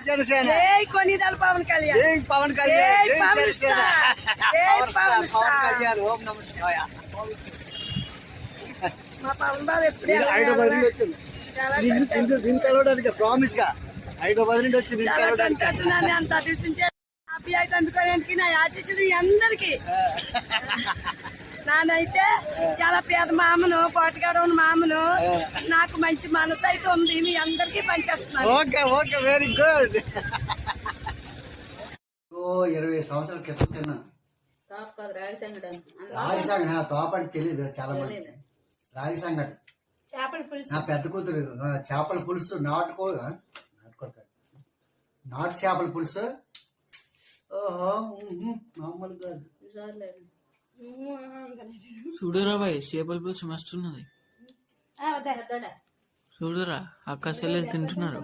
జనసేన. కొనిదల పవన్ కళ్యాణ్. పవన్ కళ్యాణ్. పవన్ కళ్యాణ్. ఓం నమః శివాయ. మా పవన్ బాబు ఎప్పుడు హైదరాబాద్ నుండి వచ్చింది దీన్ని కలవడానికి ప్రామిస్ గా. హైదరాబాద్ నుండి వచ్చి అంత అభివృద్ధి హ్యాపీ అయితే అందుకోవడానికి నా ఆశీస్సులు అందరికి. నానైతే చాలా పేద మామను, పోటగాడ ఉన్న మామను. నాకు మంచి మనసు అయితే ఉంది. మీ అందరికీ పనిచేస్తున్నాను. Okay okay very good. 20 సంవత్సరాల క్రితం తిన్నా రాగి సంగటి. తోపడి తెలీదు చాలా మంది. రాగి సంగటి, చేపల పులుసు, నా పెద్ద కూతురు చేపల పులుసు, నాటు చేపల పులుసు. ఓహో మామూలు కాదు. చూడురా బాయ్, చేపల పులుసు మస్తున్నది. చూడురా, అక్క చెల్లెలు తింటున్నారు.